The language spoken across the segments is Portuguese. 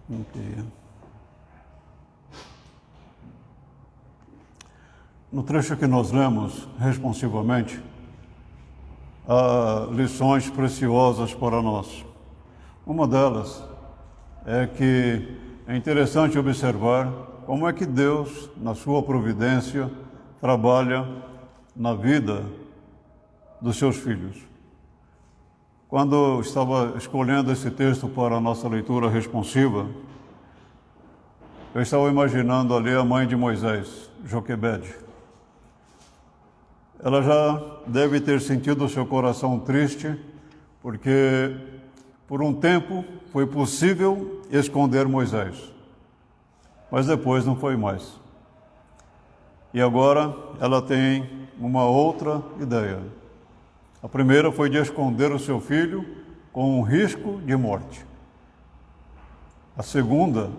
Ok. No trecho que nós lemos responsivamente, há lições preciosas para nós. Uma delas é que é interessante observar como é que Deus, na sua providência, trabalha na vida dos seus filhos. Quando eu estava escolhendo esse texto para a nossa leitura responsiva, eu estava imaginando ali a mãe de Moisés, Joquebede. Ela já deve ter sentido o seu coração triste, porque por um tempo foi possível esconder Moisés, mas depois não foi mais. E agora ela tem uma outra ideia. A primeira foi de esconder o seu filho com um risco de morte. A segunda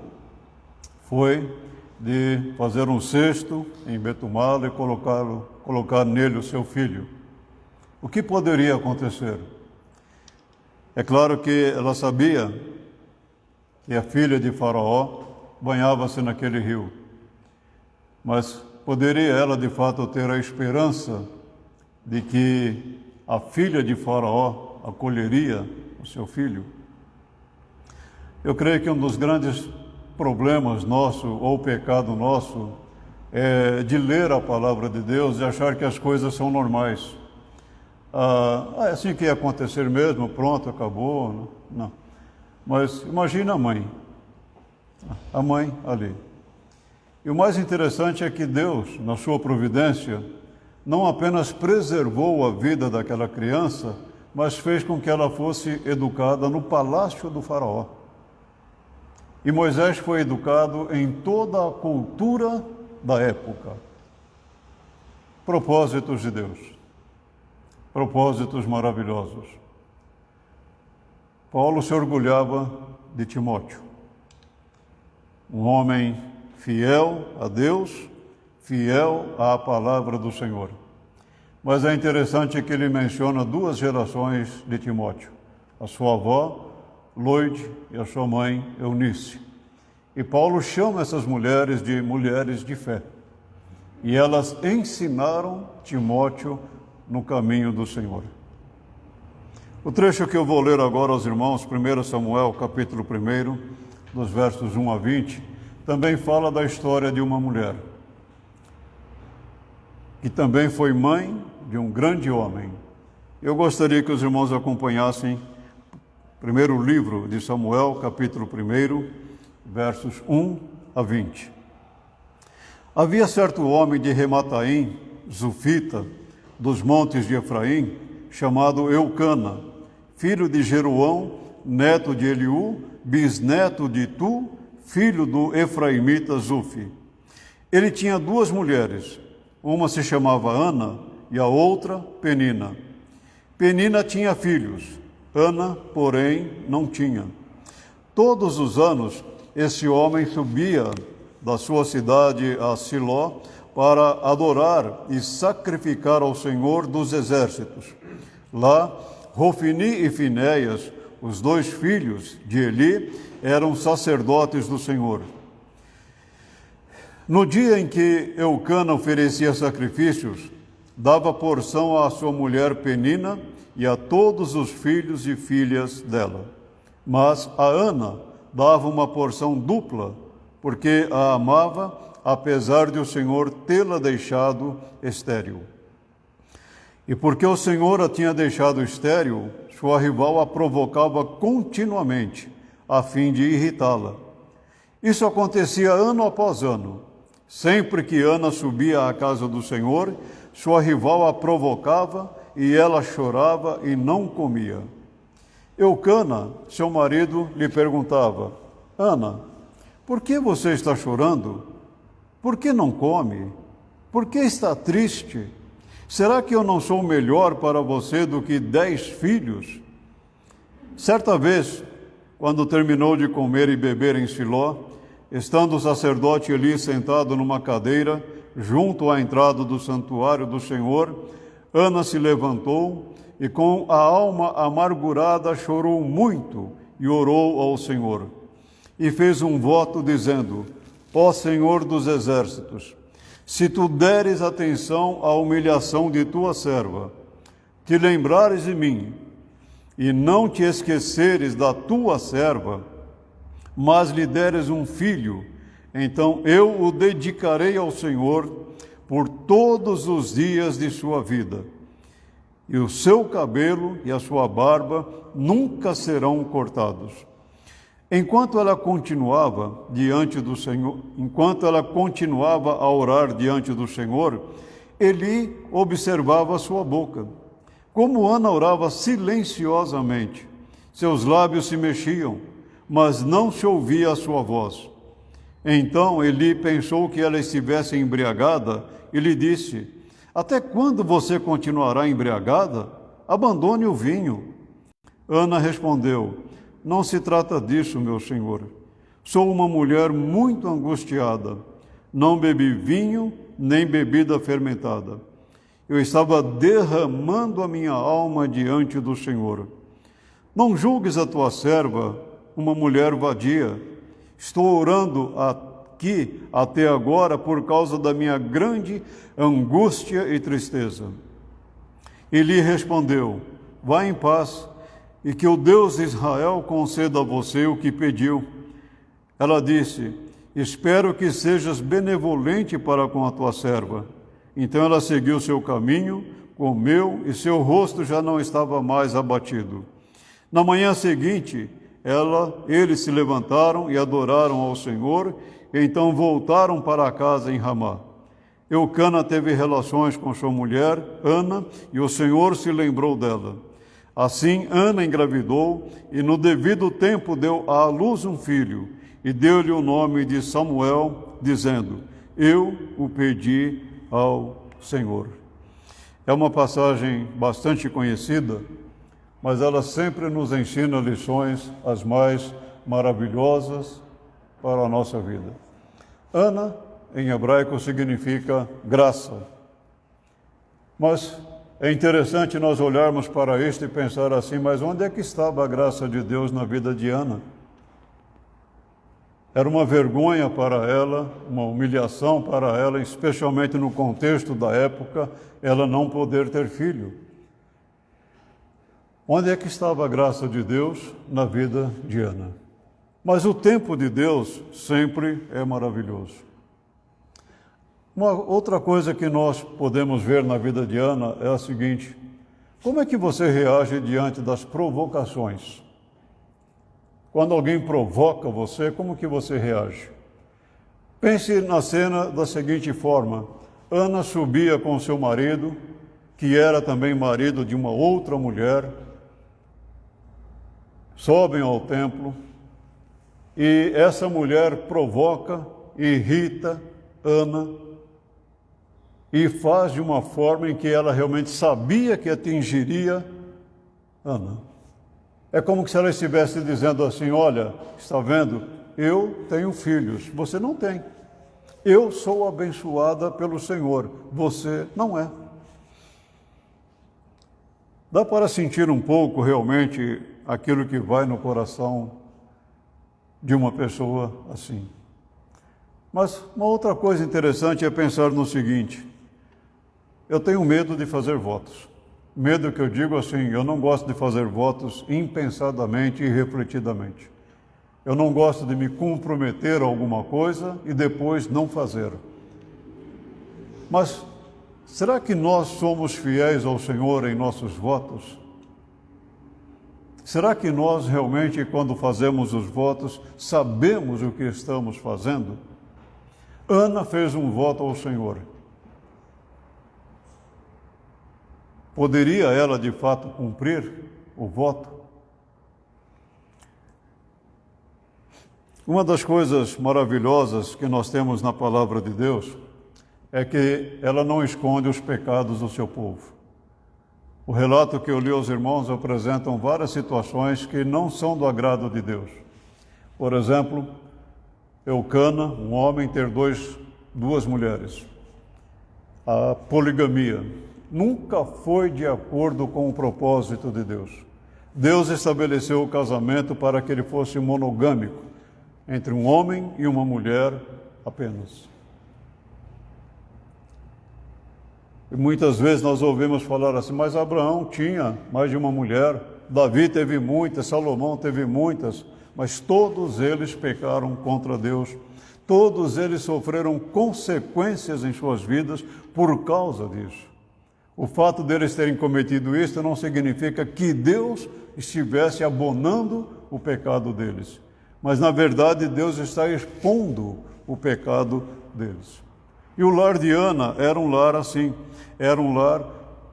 foi de fazer um cesto, embetumá-lo e colocar nele o seu filho. O que poderia acontecer? É claro que ela sabia que a filha de Faraó banhava-se naquele rio, mas poderia ela de fato ter a esperança de que a filha de Faraó acolheria o seu filho? Eu creio que um dos grandes problemas nosso, ou pecado nosso, é de ler a palavra de Deus e achar que as coisas são normais. É assim que ia acontecer mesmo, pronto, acabou. Não. Mas imagina a mãe ali. E o mais interessante é que Deus, na sua providência, não apenas preservou a vida daquela criança, mas fez com que ela fosse educada no palácio do Faraó. E Moisés foi educado em toda a cultura da época. Propósitos de Deus. Propósitos maravilhosos. Paulo se orgulhava de Timóteo. Um homem fiel a Deus, fiel à palavra do Senhor. Mas é interessante que ele menciona duas gerações de Timóteo. A sua avó, Loide, e a sua mãe, Eunice. E Paulo chama essas mulheres de mulheres de fé. E elas ensinaram Timóteo no caminho do Senhor. O trecho que eu vou ler agora aos irmãos, 1 Samuel, capítulo 1, dos versos 1 a 20, também fala da história de uma mulher, que também foi mãe de um grande homem. Eu gostaria que os irmãos acompanhassem primeiro livro de Samuel, capítulo 1, versos 1 a 20. Havia certo homem de Remataim, Zufita, dos montes de Efraim, chamado Eucana, filho de Jeroão, neto de Eliú, bisneto de Tu, filho do efraimita Zufi. Ele tinha duas mulheres, uma se chamava Ana e a outra Penina. Penina tinha filhos, Ana, porém, não tinha. Todos os anos, esse homem subia da sua cidade a Siló para adorar e sacrificar ao Senhor dos exércitos. Lá, Rofini e Finéias, os dois filhos de Eli, eram sacerdotes do Senhor. No dia em que Eucana oferecia sacrifícios, dava porção à sua mulher Penina e a todos os filhos e filhas dela. Mas a Ana dava uma porção dupla, porque a amava, apesar de o Senhor tê-la deixado estéril. E porque o Senhor a tinha deixado estéril, sua rival a provocava continuamente, a fim de irritá-la. Isso acontecia ano após ano. Sempre que Ana subia à casa do Senhor, sua rival a provocava e ela chorava e não comia. Eucana, seu marido, lhe perguntava: Ana, por que você está chorando? Por que não come? Por que está triste? Será que eu não sou melhor para você do que 10 filhos? Certa vez, quando terminou de comer e beber em Siló, estando o sacerdote Eli sentado numa cadeira, junto à entrada do santuário do Senhor, Ana se levantou e com a alma amargurada chorou muito e orou ao Senhor. e fez um voto dizendo: Ó Senhor dos exércitos, se tu deres atenção à humilhação de tua serva, te lembrares de mim, e não te esqueceres da tua serva, mas lhe deres um filho, então eu o dedicarei ao Senhor por todos os dias de sua vida, e o seu cabelo e a sua barba nunca serão cortados. Enquanto ela continuava a orar diante do Senhor, Eli observava a sua boca. Como Ana orava silenciosamente, seus lábios se mexiam, mas não se ouvia a sua voz. Então Eli pensou que ela estivesse embriagada e lhe disse: Até quando você continuará embriagada? Abandone o vinho. Ana respondeu: Não se trata disso, meu senhor. Sou uma mulher muito angustiada. Não bebi vinho, nem bebida fermentada. Eu estava derramando a minha alma diante do Senhor. Não julgues a tua serva uma mulher vadia. Estou orando aqui até agora por causa da minha grande angústia e tristeza. Eli respondeu: Vá em paz, e que o Deus de Israel conceda a você o que pediu. Ela disse: Espero que sejas benevolente para com a tua serva. Então ela seguiu seu caminho, comeu, e seu rosto já não estava mais abatido. Na manhã seguinte, eles se levantaram e adoraram ao Senhor, e então voltaram para a casa em Ramá. Eucana teve relações com sua mulher, Ana, e o Senhor se lembrou dela. Assim, Ana engravidou e no devido tempo deu à luz um filho e deu-lhe o nome de Samuel, dizendo: Eu o pedi ao Senhor. É uma passagem bastante conhecida, mas ela sempre nos ensina lições as mais maravilhosas para a nossa vida. Ana, em hebraico, significa graça. Mas é interessante nós olharmos para isto e pensar assim: mas onde é que estava a graça de Deus na vida de Ana? Era uma vergonha para ela, uma humilhação para ela, especialmente no contexto da época, ela não poder ter filho. Onde é que estava a graça de Deus na vida de Ana? Mas o tempo de Deus sempre é maravilhoso. Uma outra coisa que nós podemos ver na vida de Ana é a seguinte: como é que você reage diante das provocações? Quando alguém provoca você, como que você reage? Pense na cena da seguinte forma: Ana subia com seu marido, que era também marido de uma outra mulher, sobem ao templo, e essa mulher provoca, irrita Ana, e faz de uma forma em que ela realmente sabia que atingiria Ana. É como se ela estivesse dizendo assim: olha, está vendo, eu tenho filhos, você não tem. Eu sou abençoada pelo Senhor, você não é. Dá para sentir um pouco realmente aquilo que vai no coração de uma pessoa assim. Mas uma outra coisa interessante é pensar no seguinte: eu tenho medo de fazer votos. Medo que eu digo assim, eu não gosto de fazer votos impensadamente e refletidamente. Eu não gosto de me comprometer a alguma coisa e depois não fazer. Mas será que nós somos fiéis ao Senhor em nossos votos? Será que nós realmente, quando fazemos os votos, sabemos o que estamos fazendo? Ana fez um voto ao Senhor. Poderia ela, de fato, cumprir o voto? Uma das coisas maravilhosas que nós temos na palavra de Deus é que ela não esconde os pecados do seu povo. O relato que eu li aos irmãos apresentam várias situações que não são do agrado de Deus. Por exemplo, Eucana, um homem, ter duas mulheres. A poligamia nunca foi de acordo com o propósito de Deus. Deus estabeleceu o casamento para que ele fosse monogâmico, entre um homem e uma mulher apenas. E muitas vezes nós ouvimos falar assim, mas Abraão tinha mais de uma mulher, Davi teve muitas, Salomão teve muitas, mas todos eles pecaram contra Deus. Todos eles sofreram consequências em suas vidas por causa disso. O fato deles terem cometido isso não significa que Deus estivesse abonando o pecado deles. Mas, na verdade, Deus está expondo o pecado deles. E o lar de Ana era um lar assim. Era um lar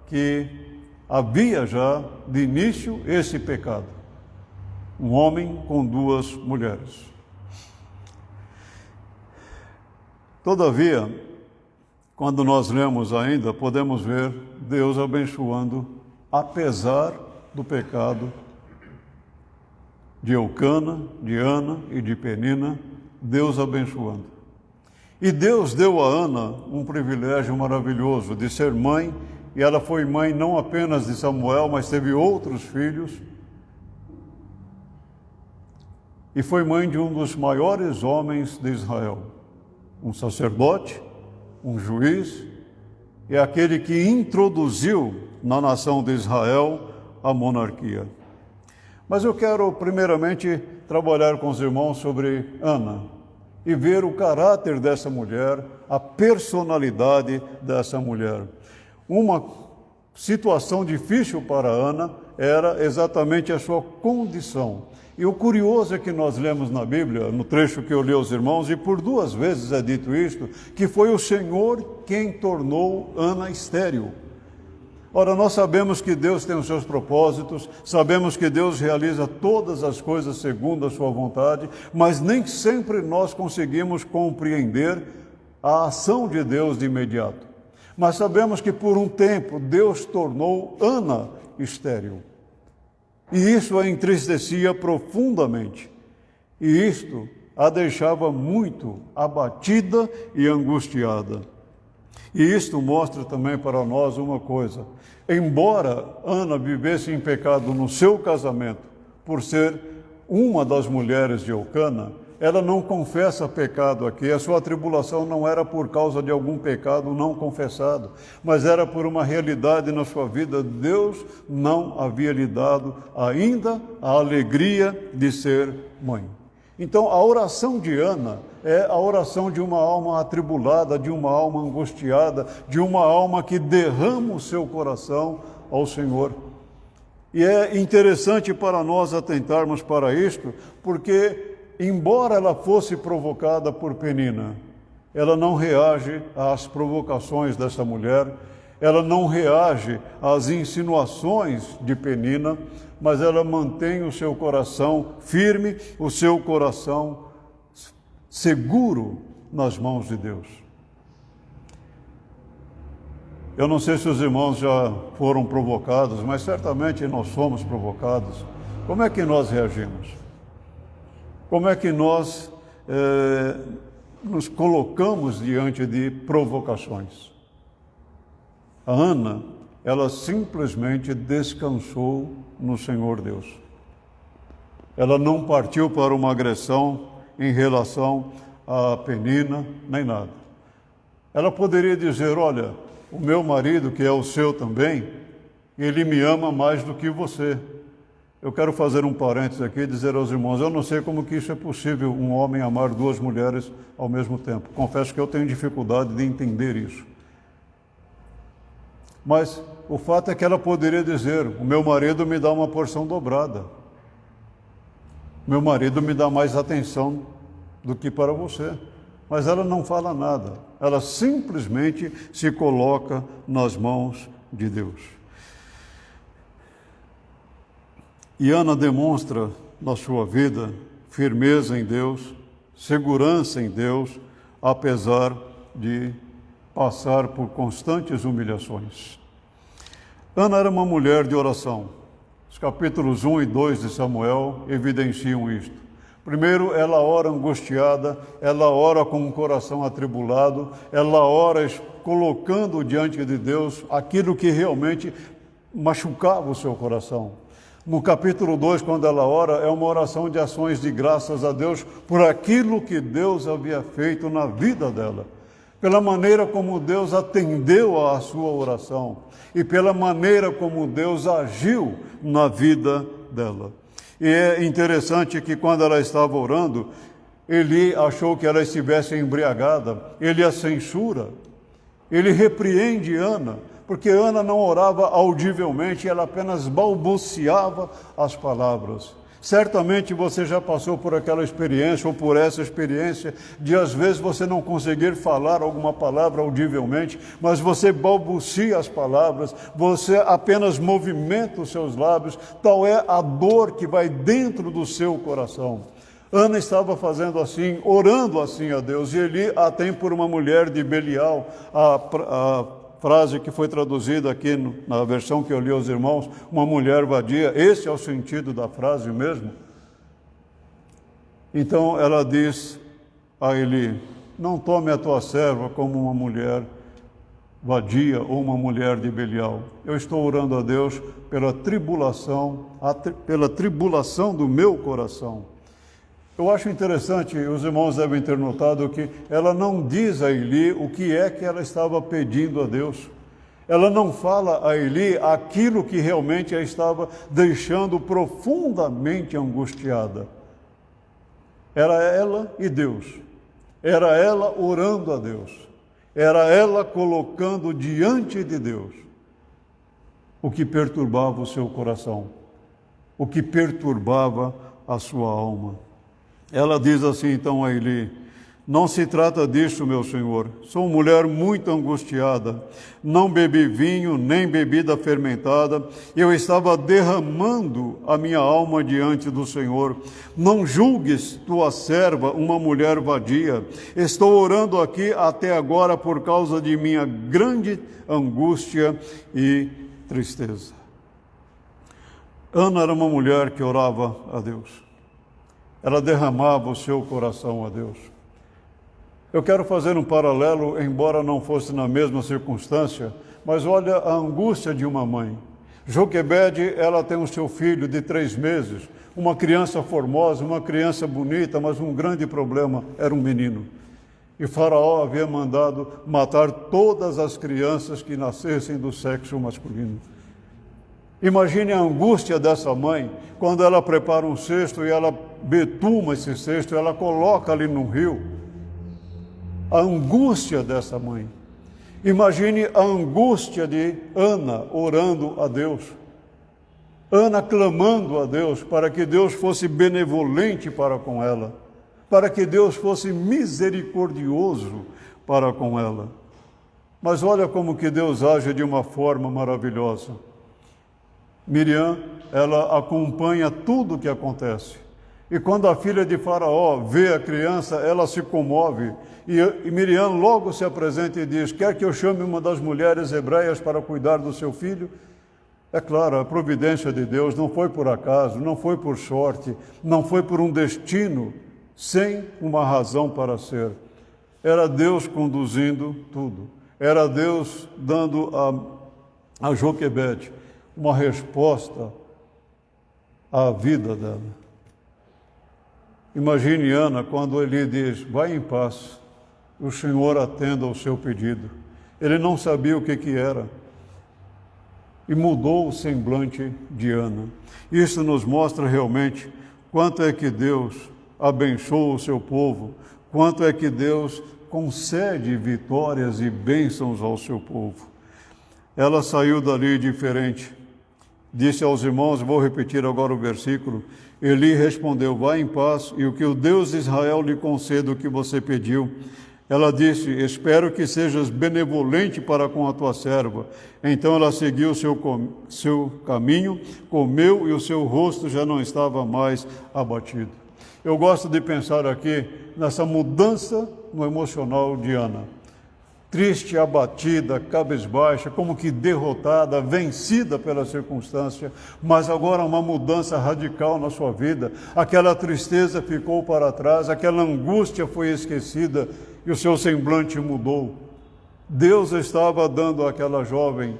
que havia já, de início, esse pecado. Um homem com duas mulheres. Todavia, quando nós lemos ainda, podemos ver Deus abençoando, apesar do pecado de Eucana, de Ana e de Penina, Deus abençoando. E Deus deu a Ana um privilégio maravilhoso de ser mãe, e ela foi mãe não apenas de Samuel, mas teve outros filhos, e foi mãe de um dos maiores homens de Israel, um sacerdote, um juiz, e aquele que introduziu na nação de Israel a monarquia. Mas eu quero primeiramente trabalhar com os irmãos sobre Ana e ver o caráter dessa mulher, a personalidade dessa mulher. Uma situação difícil para Ana era exatamente a sua condição. E o curioso é que nós lemos na Bíblia, no trecho que eu li aos irmãos, e por 2 vezes é dito isto, que foi o Senhor quem tornou Ana estéril. Ora, nós sabemos que Deus tem os seus propósitos, sabemos que Deus realiza todas as coisas segundo a sua vontade, mas nem sempre nós conseguimos compreender a ação de Deus de imediato. Mas sabemos que por um tempo Deus tornou Ana estéril. E isso a entristecia profundamente. E isto a deixava muito abatida e angustiada. E isto mostra também para nós uma coisa. Embora Ana vivesse em pecado no seu casamento, por ser uma das mulheres de Eucana, ela não confessa pecado aqui. A sua tribulação não era por causa de algum pecado não confessado, mas era por uma realidade na sua vida. Deus não havia lhe dado ainda a alegria de ser mãe. Então, a oração de Ana é a oração de uma alma atribulada, de uma alma angustiada, de uma alma que derrama o seu coração ao Senhor. E é interessante para nós atentarmos para isto, porque, embora ela fosse provocada por Penina, ela não reage às provocações dessa mulher, ela não reage às insinuações de Penina, mas ela mantém o seu coração firme, o seu coração seguro nas mãos de Deus. Eu não sei se os irmãos já foram provocados, mas certamente nós somos provocados. Como é que nós reagimos? Como é que nós nos colocamos diante de provocações? A Ana, ela simplesmente descansou no Senhor Deus. Ela não partiu para uma agressão em relação a Penina, nem nada. Ela poderia dizer, olha, o meu marido, que é o seu também, ele me ama mais do que você. Eu quero fazer um parênteses aqui e dizer aos irmãos, eu não sei como que isso é possível, um homem amar 2 mulheres ao mesmo tempo. Confesso que eu tenho dificuldade de entender isso. Mas o fato é que ela poderia dizer, o meu marido me dá uma porção dobrada. Meu marido me dá mais atenção do que para você. Mas ela não fala nada. Ela simplesmente se coloca nas mãos de Deus. E Ana demonstra na sua vida firmeza em Deus, segurança em Deus, apesar de passar por constantes humilhações. Ana era uma mulher de oração. Os capítulos 1 e 2 de Samuel evidenciam isto. Primeiro, ela ora angustiada, ela ora com um coração atribulado, ela ora colocando diante de Deus aquilo que realmente machucava o seu coração. No capítulo 2, quando ela ora, é uma oração de ações de graças a Deus por aquilo que Deus havia feito na vida dela, pela maneira como Deus atendeu à sua oração e pela maneira como Deus agiu na vida dela. E é interessante que quando ela estava orando, Eli achou que ela estivesse embriagada, ele a censura, ele repreende Ana, porque Ana não orava audivelmente, ela apenas balbuciava as palavras. Certamente você já passou por aquela experiência, ou por essa experiência, de às vezes você não conseguir falar alguma palavra audivelmente, mas você balbucia as palavras, você apenas movimenta os seus lábios, tal é a dor que vai dentro do seu coração. Ana estava fazendo assim, orando assim a Deus, e Eli a tem por uma mulher de Belial, a frase que foi traduzida aqui na versão que eu li aos irmãos, uma mulher vadia, esse é o sentido da frase mesmo. Então ela diz a Eli, não tome a tua serva como uma mulher vadia ou uma mulher de Belial. Eu estou orando a Deus pela tribulação do meu coração. Eu acho interessante, os irmãos devem ter notado que ela não diz a Eli o que é que ela estava pedindo a Deus. Ela não fala a Eli aquilo que realmente a estava deixando profundamente angustiada. Era ela e Deus. Era ela orando a Deus. Era ela colocando diante de Deus o que perturbava o seu coração, o que perturbava a sua alma. Ela diz assim então a Eli, não se trata disso, meu senhor, sou mulher muito angustiada, não bebi vinho, nem bebida fermentada, eu estava derramando a minha alma diante do Senhor. Não julgues tua serva uma mulher vadia, estou orando aqui até agora por causa de minha grande angústia e tristeza. Ana era uma mulher que orava a Deus. Ela derramava o seu coração a Deus. Eu quero fazer um paralelo, embora não fosse na mesma circunstância, mas olha a angústia de uma mãe. Joquebede, ela tem o seu filho de 3 meses, uma criança formosa, uma criança bonita, mas um grande problema, era um menino. E Faraó havia mandado matar todas as crianças que nascessem do sexo masculino. Imagine a angústia dessa mãe, quando ela prepara um cesto e ela betuma esse cesto, ela coloca ali no rio. A angústia dessa mãe. Imagine a angústia de Ana orando a Deus. Ana clamando a Deus para que Deus fosse benevolente para com ela, para que Deus fosse misericordioso para com ela. Mas olha como que Deus age de uma forma maravilhosa. Miriam, ela acompanha tudo o que acontece. E quando a filha de Faraó vê a criança, ela se comove. E Miriam logo se apresenta e diz, quer que eu chame uma das mulheres hebreias para cuidar do seu filho? É claro, a providência de Deus não foi por acaso, não foi por sorte, não foi por um destino, sem uma razão para ser. Era Deus conduzindo tudo. Era Deus dando a Joquebede uma resposta à vida dela. Imagine Ana quando ele diz, vai em paz, o Senhor atenda ao seu pedido. Ele não sabia o que era e mudou o semblante de Ana. Isso nos mostra realmente quanto é que Deus abençoa o seu povo, quanto é que Deus concede vitórias e bênçãos ao seu povo. Ela saiu dali diferente. Disse aos irmãos, vou repetir agora o versículo, Eli respondeu, vá em paz, e o que o Deus de Israel lhe conceda o que você pediu. Ela disse, espero que sejas benevolente para com a tua serva. Então ela seguiu o seu caminho, comeu e o seu rosto já não estava mais abatido. Eu gosto de pensar aqui nessa mudança no emocional de Ana. Triste, abatida, cabisbaixa, como que derrotada, vencida pela circunstância, mas agora uma mudança radical na sua vida. Aquela tristeza ficou para trás, aquela angústia foi esquecida e o seu semblante mudou. Deus estava dando àquela jovem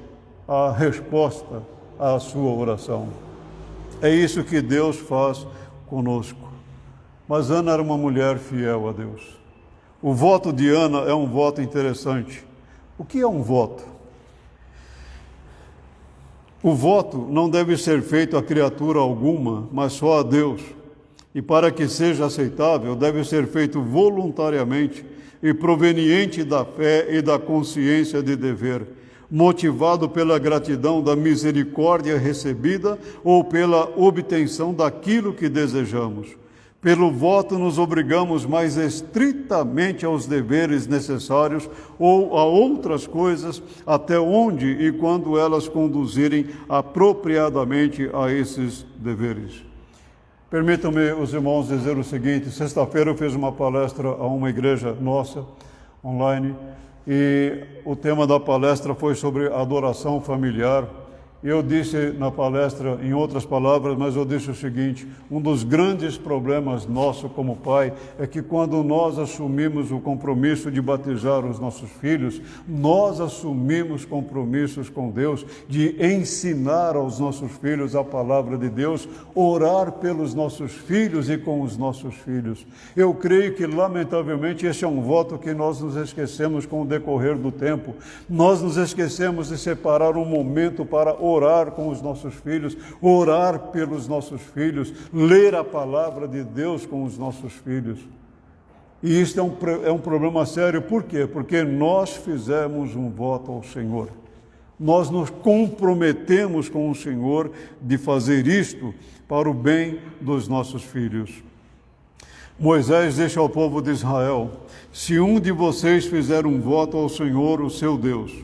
a resposta à sua oração. É isso que Deus faz conosco. Mas Ana era uma mulher fiel a Deus. O voto de Ana é um voto interessante. O que é um voto? O voto não deve ser feito a criatura alguma, mas só a Deus. E para que seja aceitável, deve ser feito voluntariamente e proveniente da fé e da consciência de dever, motivado pela gratidão da misericórdia recebida ou pela obtenção daquilo que desejamos. Pelo voto nos obrigamos mais estritamente aos deveres necessários ou a outras coisas, até onde e quando elas conduzirem apropriadamente a esses deveres. Permitam-me, os irmãos, dizer o seguinte: sexta-feira eu fiz uma palestra a uma igreja nossa, online, e o tema da palestra foi sobre adoração familiar. Eu disse na palestra, em outras palavras, mas eu disse o seguinte: um dos grandes problemas nosso como pai é que quando nós assumimos o compromisso de batizar os nossos filhos, nós assumimos compromissos com Deus de ensinar aos nossos filhos a palavra de Deus, orar pelos nossos filhos e com os nossos filhos. Eu creio que, lamentavelmente, esse é um voto que nós nos esquecemos com o decorrer do tempo. Nós nos esquecemos de separar um momento para orar com os nossos filhos, orar pelos nossos filhos, ler a palavra de Deus com os nossos filhos. E isto é um problema sério. Por quê? Porque nós fizemos um voto ao Senhor. Nós nos comprometemos com o Senhor de fazer isto para o bem dos nossos filhos. Moisés disse ao povo de Israel: se um de vocês fizer um voto ao Senhor, o seu Deus,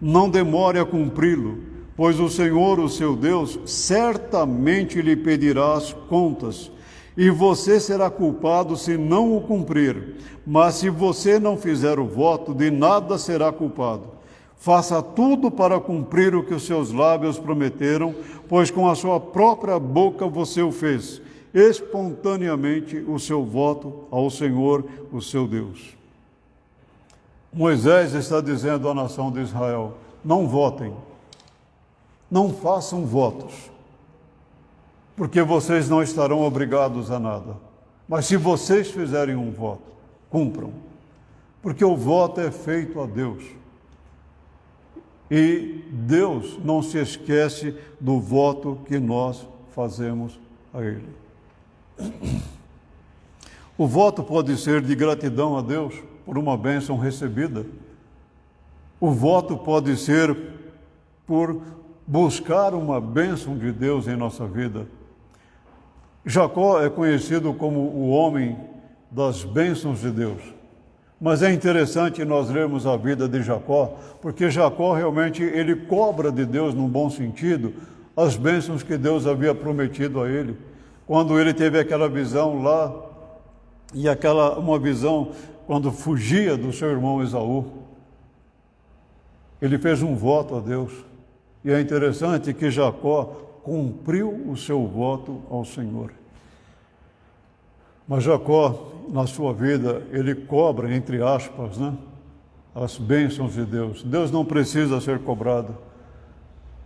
não demore a cumpri-lo, pois o Senhor, o seu Deus, certamente lhe pedirá as contas, e você será culpado se não o cumprir. Mas se você não fizer o voto, de nada será culpado. Faça tudo para cumprir o que os seus lábios prometeram, pois com a sua própria boca você o fez, espontaneamente o seu voto ao Senhor, o seu Deus. Moisés está dizendo à nação de Israel: não votem. Não façam votos, porque vocês não estarão obrigados a nada. Mas se vocês fizerem um voto, cumpram, porque o voto é feito a Deus. E Deus não se esquece do voto que nós fazemos a Ele. O voto pode ser de gratidão a Deus por uma bênção recebida. O voto pode ser por buscar uma bênção de Deus em nossa vida. Jacó é conhecido como o homem das bênçãos de Deus. Mas é interessante nós lermos a vida de Jacó, porque Jacó realmente ele cobra de Deus, num bom sentido, as bênçãos que Deus havia prometido a ele. Quando ele teve aquela visão lá, e uma visão quando fugia do seu irmão Esaú, ele fez um voto a Deus. E é interessante que Jacó cumpriu o seu voto ao Senhor. Mas Jacó, na sua vida, ele cobra, entre aspas, as bênçãos de Deus. Deus não precisa ser cobrado.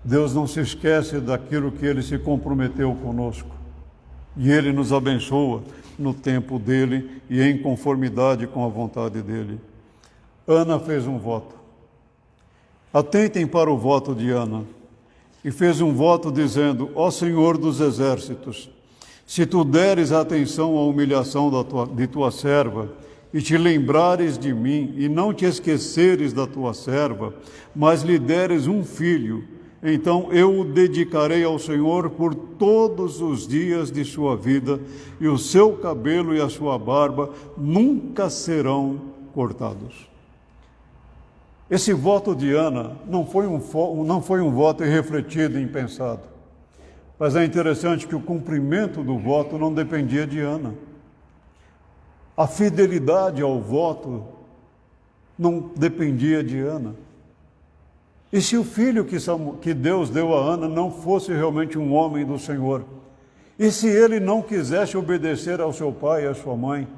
Deus não se esquece daquilo que Ele se comprometeu conosco. E Ele nos abençoa no tempo dEle e em conformidade com a vontade dEle. Ana fez um voto. Atentem para o voto de Ana. E fez um voto dizendo: ó Senhor dos exércitos, se tu deres atenção à humilhação de tua serva, e te lembrares de mim, e não te esqueceres da tua serva, mas lhe deres um filho, então eu o dedicarei ao Senhor por todos os dias de sua vida, e o seu cabelo e a sua barba nunca serão cortados. Esse voto de Ana não foi um voto irrefletido e impensado. Mas é interessante que o cumprimento do voto não dependia de Ana. A fidelidade ao voto não dependia de Ana. E se o filho que Deus deu a Ana não fosse realmente um homem do Senhor? E se ele não quisesse obedecer ao seu pai e à sua mãe?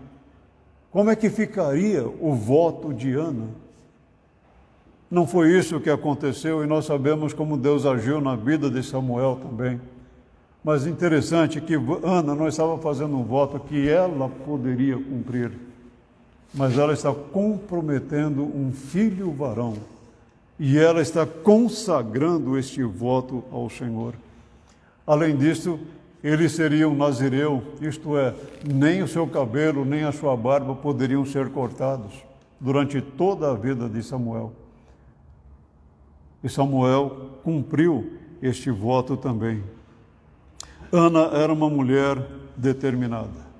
Como é que ficaria o voto de Ana? Não foi isso que aconteceu, e nós sabemos como Deus agiu na vida de Samuel também. Mas interessante que Ana não estava fazendo um voto que ela poderia cumprir, mas ela está comprometendo um filho varão. E ela está consagrando este voto ao Senhor. Além disso, ele seria um nazireu, isto é, nem o seu cabelo, nem a sua barba poderiam ser cortados durante toda a vida de Samuel. E Samuel cumpriu este voto também. Ana era uma mulher determinada.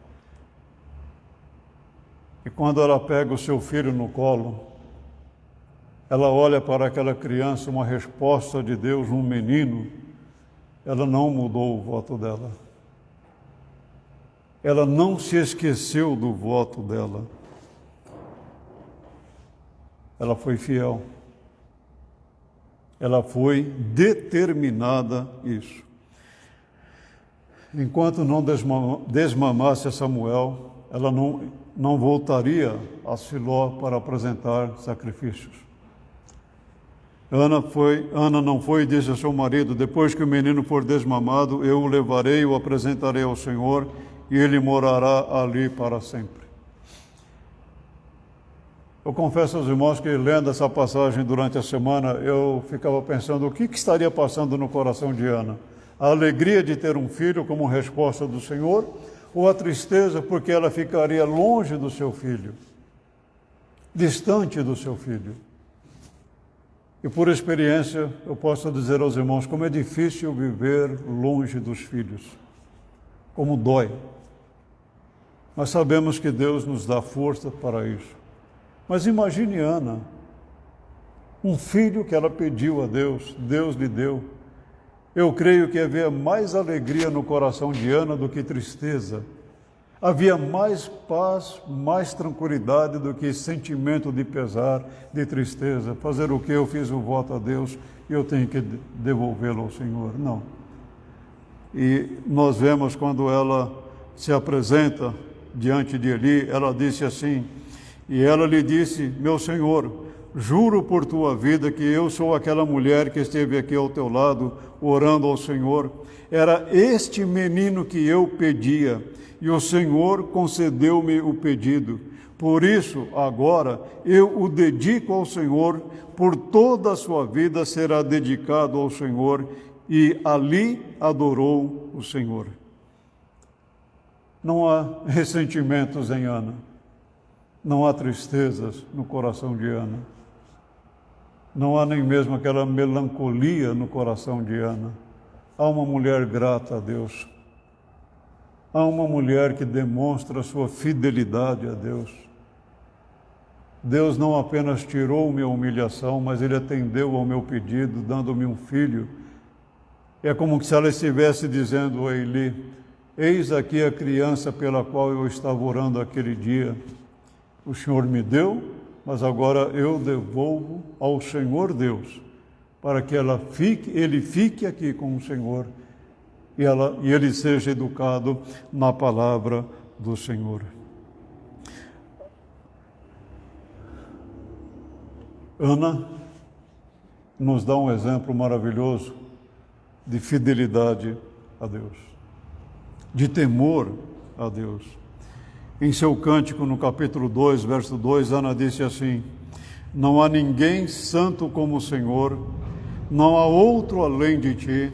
E quando ela pega o seu filho no colo, ela olha para aquela criança, uma resposta de Deus, um menino, ela não mudou o voto dela. Ela não se esqueceu do voto dela. Ela foi fiel. Ela foi determinada isso. Enquanto não desmamasse Samuel, ela não voltaria a Siló para apresentar sacrifícios. Ana não foi e disse ao seu marido: depois que o menino for desmamado, eu o levarei e o apresentarei ao Senhor, e ele morará ali para sempre. Eu confesso aos irmãos que, lendo essa passagem durante a semana, eu ficava pensando o que estaria passando no coração de Ana. A alegria de ter um filho como resposta do Senhor, ou a tristeza porque ela ficaria longe do seu filho, distante do seu filho. E por experiência, eu posso dizer aos irmãos como é difícil viver longe dos filhos, como dói. Mas sabemos que Deus nos dá força para isso. Mas imagine Ana, um filho que ela pediu a Deus, Deus lhe deu. Eu creio que havia mais alegria no coração de Ana do que tristeza. Havia mais paz, mais tranquilidade do que sentimento de pesar, de tristeza. Fazer o que? Eu fiz o voto a Deus e eu tenho que devolvê-lo ao Senhor. Não. E nós vemos quando ela se apresenta diante de Eli, ela disse assim, e ela lhe disse: meu Senhor, juro por tua vida que eu sou aquela mulher que esteve aqui ao teu lado, orando ao Senhor. Era este menino que eu pedia, e o Senhor concedeu-me o pedido. Por isso, agora, eu o dedico ao Senhor, por toda a sua vida será dedicado ao Senhor, e ali adorou o Senhor. Não há ressentimentos em Ana, não há tristezas no coração de Ana, não há nem mesmo aquela melancolia no coração de Ana. Há uma mulher grata a Deus. Há uma mulher que demonstra sua fidelidade a Deus. Deus não apenas tirou minha humilhação, mas Ele atendeu ao meu pedido, dando-me um filho. É como se ela estivesse dizendo a Eli: eis aqui a criança pela qual eu estava orando aquele dia. O Senhor me deu, mas agora eu devolvo ao Senhor Deus, para que ele fique aqui com o Senhor e ele seja educado na palavra do Senhor. Ana nos dá um exemplo maravilhoso de fidelidade a Deus, de temor a Deus. Em seu cântico, no capítulo 2, verso 2, Ana disse assim: não há ninguém santo como o Senhor, não há outro além de ti,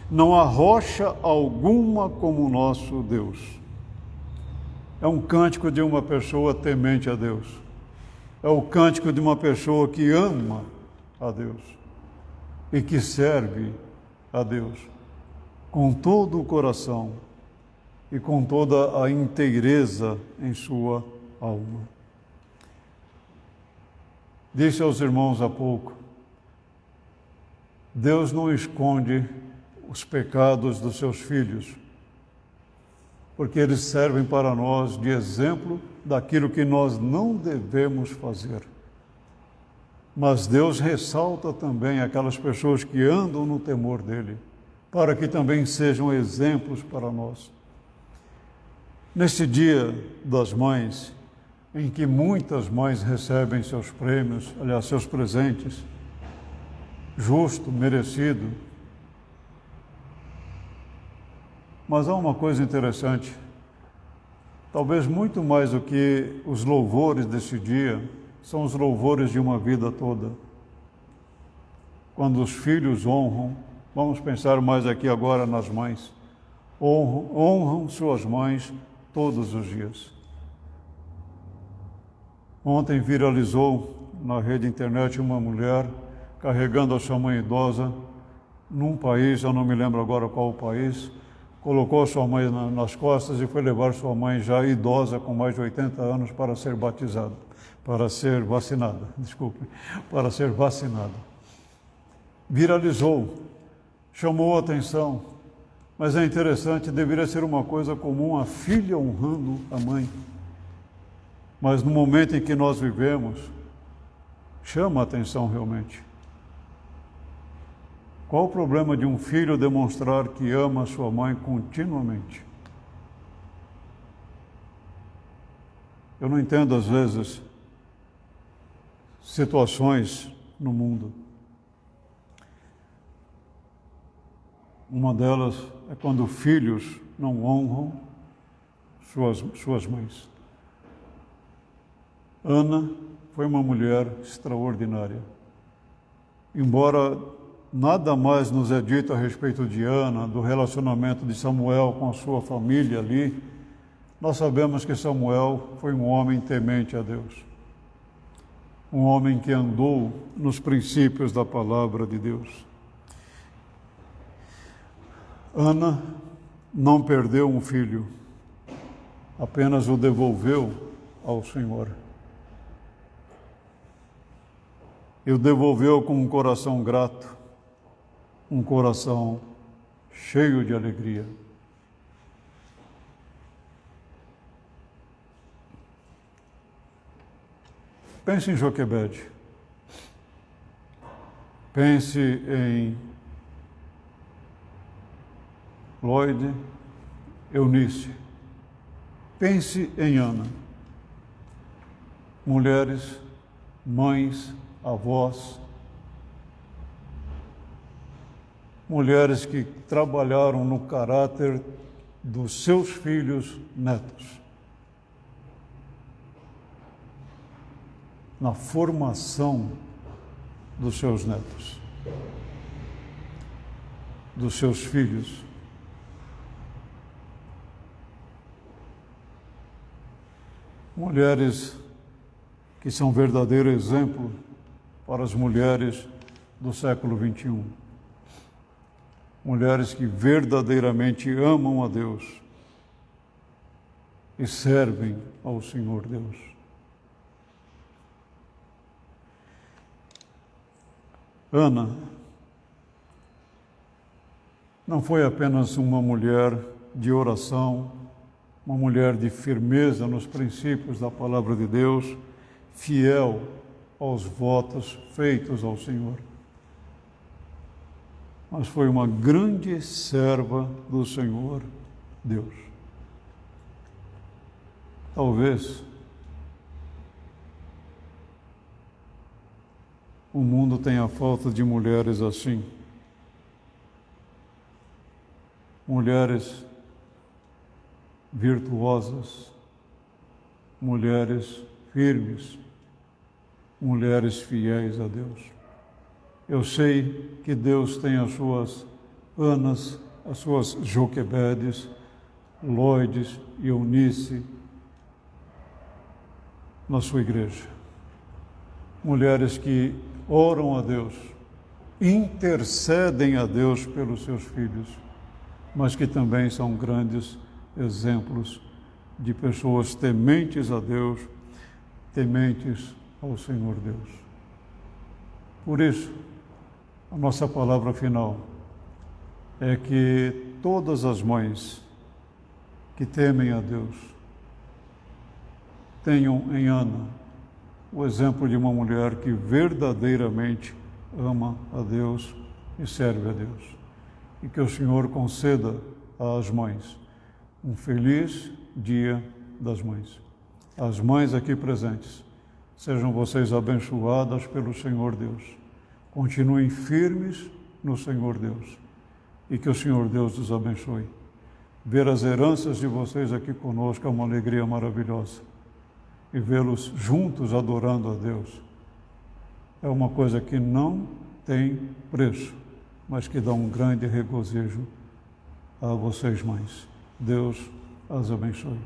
não há rocha alguma como o nosso Deus. É um cântico de uma pessoa temente a Deus. É o cântico de uma pessoa que ama a Deus e que serve a Deus com todo o coração e com toda a inteireza em sua alma. Disse aos irmãos há pouco, Deus não esconde os pecados dos seus filhos, porque eles servem para nós de exemplo daquilo que nós não devemos fazer. Mas Deus ressalta também aquelas pessoas que andam no temor dEle, para que também sejam exemplos para nós. Neste Dia das Mães, em que muitas mães recebem seus prêmios, aliás, seus presentes, justo, merecido, Mas há uma coisa interessante, talvez muito mais do que os louvores desse dia, são os louvores de uma vida toda. Quando os filhos honram, vamos pensar mais aqui agora nas mães, honram suas mães todos os dias. Ontem viralizou na rede internet uma mulher carregando a sua mãe idosa num país, eu não me lembro agora qual o país, colocou sua mãe nas costas e foi levar sua mãe já idosa, com mais de 80 anos, para ser batizada, para ser vacinada, para ser vacinada. Viralizou, chamou a atenção, mas é interessante, deveria ser uma coisa comum, a filha honrando a mãe. Mas no momento em que nós vivemos, chama a atenção realmente. Qual o problema de um filho demonstrar que ama a sua mãe continuamente? Eu não entendo, às vezes, situações no mundo. Uma delas é quando filhos não honram suas mães. Ana foi uma mulher extraordinária. Embora nada mais nos é dito a respeito de Ana, do relacionamento de Samuel com a sua família ali, nós sabemos que Samuel foi um homem temente a Deus. Um homem que andou nos princípios da palavra de Deus. Ana não perdeu um filho, apenas o devolveu ao Senhor. E o devolveu com um coração grato, um coração cheio de alegria. Pense em Joquebede. Pense em Lloyd, Eunice. Pense em Ana. Mulheres, mães, avós, mulheres que trabalharam no caráter dos seus filhos netos, na formação dos seus netos, dos seus filhos. Mulheres que são verdadeiro exemplo para as mulheres do século XXI. Mulheres que verdadeiramente amam a Deus e servem ao Senhor Deus. Ana não foi apenas uma mulher de oração, uma mulher de firmeza nos princípios da palavra de Deus, fiel aos votos feitos ao Senhor. Mas foi uma grande serva do Senhor Deus. Talvez o mundo tenha falta de mulheres assim. Mulheres virtuosas, mulheres firmes, mulheres fiéis a Deus. Eu sei que Deus tem as suas Anas, as suas Joquebedes, Lloydes e Eunice na sua igreja. Mulheres que oram a Deus, intercedem a Deus pelos seus filhos, mas que também são grandes exemplos de pessoas tementes a Deus, tementes ao Senhor Deus. Por isso, a nossa palavra final é que todas as mães que temem a Deus tenham em Ana o exemplo de uma mulher que verdadeiramente ama a Deus e serve a Deus. E que o Senhor conceda às mães um feliz Dia das Mães. As mães aqui presentes, sejam vocês abençoadas pelo Senhor Deus. Continuem firmes no Senhor Deus e que o Senhor Deus os abençoe. Ver as heranças de vocês aqui conosco é uma alegria maravilhosa. E vê-los juntos adorando a Deus é uma coisa que não tem preço, mas que dá um grande regozijo a vocês, mães. Deus as abençoe.